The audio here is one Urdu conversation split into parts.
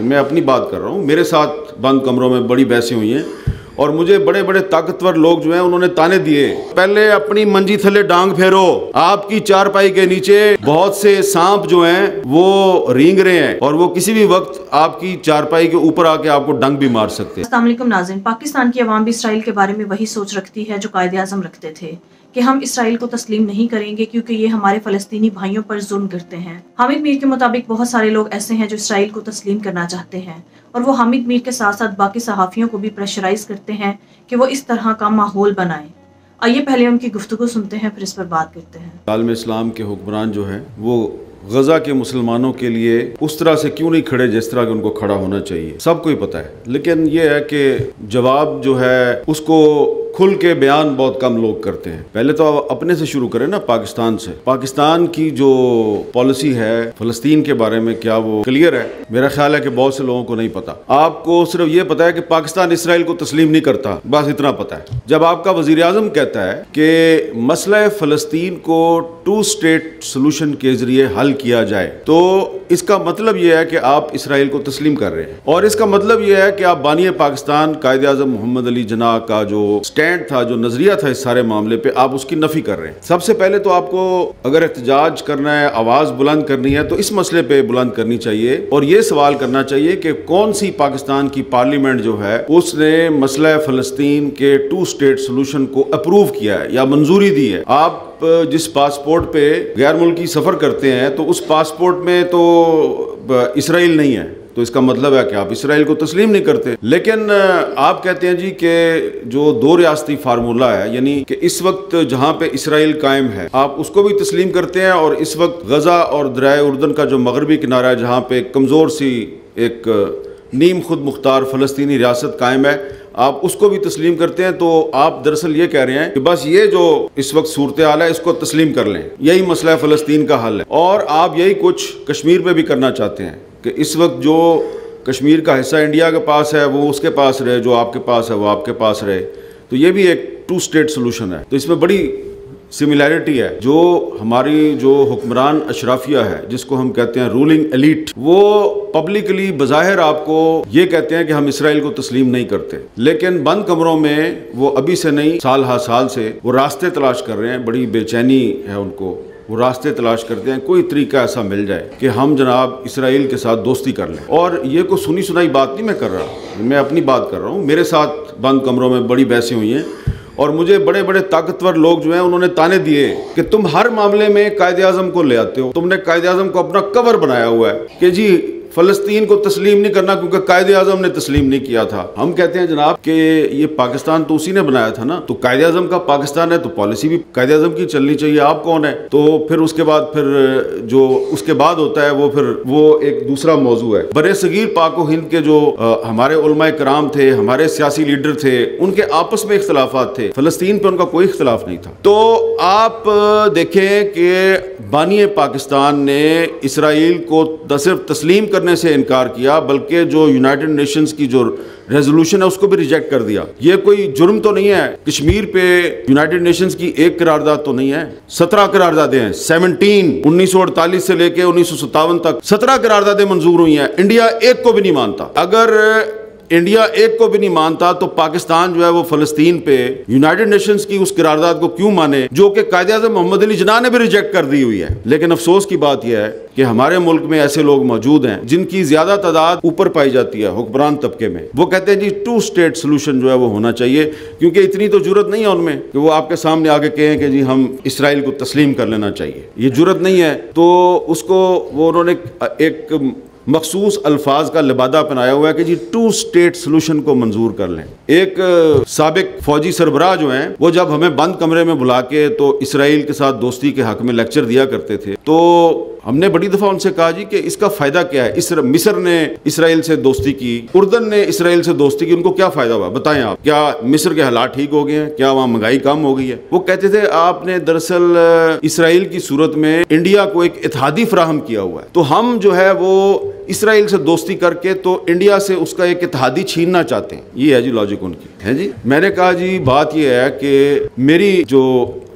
میں اپنی بات کر رہا ہوں، میرے ساتھ بند کمروں میں بڑی بحثیں ہوئی ہیں اور مجھے بڑے بڑے طاقتور لوگ جو ہیں انہوں نے تانے دیے، پہلے اپنی منجی تھلے ڈانگ پھیرو، آپ کی چارپائی کے نیچے بہت سے سانپ جو ہیں وہ رینگ رہے ہیں اور وہ کسی بھی وقت آپ کی چارپائی کے اوپر آ کے آپ کو ڈنگ بھی مار سکتے ہیں۔ السلام علیکم ناظرین، پاکستان کی عوام بھی اسرائیل کے بارے میں وہی سوچ رکھتی ہے جو قائد اعظم رکھتے تھے کہ ہم اسرائیل کو تسلیم نہیں کریں گے کیونکہ یہ ہمارے فلسطینی بھائیوں پر ظلم کرتے ہیں۔ حامد میر کے مطابق بہت سارے لوگ ایسے ہیں جو اسرائیل کو تسلیم کرنا چاہتے ہیں اور وہ حامد میر کے ساتھ ساتھ باقی صحافیوں کو بھی پریشرائز کرتے ہیں کہ وہ اس طرح کا ماحول بنائیں۔ آئیے پہلے ان کی گفتگو سنتے ہیں پھر اس پر بات کرتے ہیں۔ عالم اسلام کے حکمران جو ہیں وہ غزہ کے مسلمانوں کے لیے اس طرح سے کیوں نہیں کھڑے جس طرح کہ ان کو کھڑا ہونا چاہیے، سب کو ہی پتہ ہے، لیکن یہ ہے کہ جواب جو ہے اس کو کھل کے بیان بہت کم لوگ کرتے ہیں۔ پہلے تو اپنے سے شروع کریں نا، پاکستان سے۔ پاکستان کی جو پالیسی ہے فلسطین کے بارے میں کیا وہ کلیئر ہے؟ میرا خیال ہے کہ بہت سے لوگوں کو نہیں پتا۔ آپ کو صرف یہ پتا ہے کہ پاکستان اسرائیل کو تسلیم نہیں کرتا، بس اتنا پتا ہے۔ جب آپ کا وزیر اعظم کہتا ہے کہ مسئلہ فلسطین کو 2 اسٹیٹ سولوشن کے ذریعے حل کیا جائے تو اس کا مطلب یہ ہے کہ آپ اسرائیل کو تسلیم کر رہے ہیں، اور اس کا مطلب یہ ہے کہ آپ بانی پاکستان قائد اعظم محمد علی جناح کا جو سٹینڈ تھا، جو نظریہ تھا اس سارے معاملے پہ، آپ اس کی نفی کر رہے ہیں۔ سب سے پہلے تو آپ کو اگر احتجاج کرنا ہے، آواز بلند کرنی ہے تو اس مسئلے پہ بلند کرنی چاہیے اور یہ سوال کرنا چاہیے کہ کون سی پاکستان کی پارلیمنٹ جو ہے اس نے مسئلہ فلسطین کے 2 اسٹیٹ سولوشن کو اپروو کیا ہے یا منظوری دی ہے۔ آپ جس پاسپورٹ پہ غیر ملکی سفر کرتے ہیں تو اس پاسپورٹ میں تو اسرائیل نہیں ہے، تو اس کا مطلب ہے کہ آپ اسرائیل کو تسلیم نہیں کرتے۔ لیکن آپ کہتے ہیں جی کہ جو 2 ریاستی فارمولہ ہے، یعنی کہ اس وقت جہاں پہ اسرائیل قائم ہے آپ اس کو بھی تسلیم کرتے ہیں، اور اس وقت غزہ اور دریائے اردن کا جو مغربی کنارہ ہے جہاں پہ کمزور سی ایک نیم خود مختار فلسطینی ریاست قائم ہے، آپ اس کو بھی تسلیم کرتے ہیں۔ تو آپ دراصل یہ کہہ رہے ہیں کہ بس یہ جو اس وقت صورتحال ہے اس کو تسلیم کر لیں، یہی مسئلہ فلسطین کا حل ہے، اور آپ یہی کچھ کشمیر پہ بھی کرنا چاہتے ہیں کہ اس وقت جو کشمیر کا حصہ انڈیا کے پاس ہے وہ اس کے پاس رہے، جو آپ کے پاس ہے وہ آپ کے پاس رہے، تو یہ بھی ایک 2 اسٹیٹ سولوشن ہے۔ تو اس میں بڑی سملیرٹی ہے۔ جو ہماری جو حکمران اشرافیہ ہے جس کو ہم کہتے ہیں رولنگ ایلیٹ، وہ پبلکلی بظاہر آپ کو یہ کہتے ہیں کہ ہم اسرائیل کو تسلیم نہیں کرتے، لیکن بند کمروں میں وہ ابھی سے نہیں، سال ہا سال سے وہ راستے تلاش کر رہے ہیں، بڑی بے چینی ہے ان کو، وہ راستے تلاش کرتے ہیں کوئی طریقہ ایسا مل جائے کہ ہم جناب اسرائیل کے ساتھ دوستی کر لیں۔ اور یہ کوئی سنی سنائی بات نہیں میں کر رہا، میں اپنی بات کر رہا ہوں، میرے ساتھ بند کمروں میں بڑی بحثیں ہوئی ہیں اور مجھے بڑے بڑے طاقتور لوگ جو ہیں انہوں نے تانے دیے کہ تم ہر معاملے میں قائد اعظم کو لے آتے ہو، تم نے قائد اعظم کو اپنا کور بنایا ہوا ہے کہ جی فلسطین کو تسلیم نہیں کرنا کیونکہ قائد اعظم نے تسلیم نہیں کیا تھا۔ ہم کہتے ہیں جناب کہ یہ پاکستان تو اسی نے بنایا تھا نا، تو قائد اعظم کا پاکستان ہے تو پالیسی بھی قائد اعظم کی چلنی چاہیے، آپ کون ہے؟ تو پھر اس کے بعد پھر جو اس کے بعد ہوتا ہے وہ ایک دوسرا موضوع ہے۔ برِ صغیر پاک و ہند کے جو ہمارے علماء کرام تھے، ہمارے سیاسی لیڈر تھے، ان کے آپس میں اختلافات تھے، فلسطین پہ ان کا کوئی اختلاف نہیں تھا۔ تو آپ دیکھیں کہ بانی پاکستان نے اسرائیل کو نہ صرف تسلیم کرنے سے انکار کیا بلکہ جو یونائٹڈ نیشنز کی جو ریزولوشن ہے اس کو بھی ریجیکٹ کر دیا۔ یہ کوئی جرم تو نہیں ہے، کشمیر پہ یونائٹڈ نیشنز کی ایک قرارداد تو نہیں ہے، 17 قراردادیں ہیں، 1948 سے لے کے 1957 تک 17 قراردادیں منظور ہوئی ہیں، انڈیا ایک کو بھی نہیں مانتا۔ اگر انڈیا ایک کو بھی نہیں مانتا تو پاکستان جو ہے وہ فلسطین پہ یونائٹڈ نیشنز کی اس قرارداد کو کیوں مانے جو کہ قائد اعظم محمد علی جناح نے بھی ریجیکٹ کر دی ہوئی ہے۔ لیکن افسوس کی بات یہ ہے کہ ہمارے ملک میں ایسے لوگ موجود ہیں جن کی زیادہ تعداد اوپر پائی جاتی ہے حکمران طبقے میں، وہ کہتے ہیں جی 2 اسٹیٹ سولوشن جو ہے وہ ہونا چاہیے، کیونکہ اتنی تو جرت نہیں ہے ان میں کہ وہ آپ کے سامنے آگے کہیں کہ جی ہم اسرائیل کو تسلیم کر لینا چاہیے، یہ جرت نہیں ہے۔ تو اس کو وہ انہوں نے ایک مخصوص الفاظ کا لبادہ پہنایا ہوا ہے کہ جی 2 اسٹیٹ سولوشن کو منظور کر لیں۔ ایک سابق فوجی سربراہ جو ہیں وہ جب ہمیں بند کمرے میں بلا کے تو اسرائیل کے ساتھ دوستی کے حق میں لیکچر دیا کرتے تھے، تو ہم نے بڑی دفعہ ان سے کہا جی کہ اس کا فائدہ کیا ہے؟ مصر نے اسرائیل سے دوستی کی، اردن نے اسرائیل سے دوستی کی، ان کو کیا فائدہ ہوا بتائیں آپ؟ کیا مصر کے حالات ٹھیک ہو گئے ہیں؟ کیا وہاں مہنگائی کم ہو گئی ہے؟ وہ کہتے تھے آپ نے دراصل اسرائیل کی صورت میں انڈیا کو ایک اتحادی فراہم کیا ہوا ہے، تو ہم جو ہے وہ اسرائیل سے دوستی کر کے تو انڈیا سے اس کا ایک اتحادی چھیننا چاہتے ہیں۔ یہ ہے جی لاجک ان کی ہے جی۔ میں نے کہا جی بات یہ ہے کہ میری جو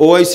OIC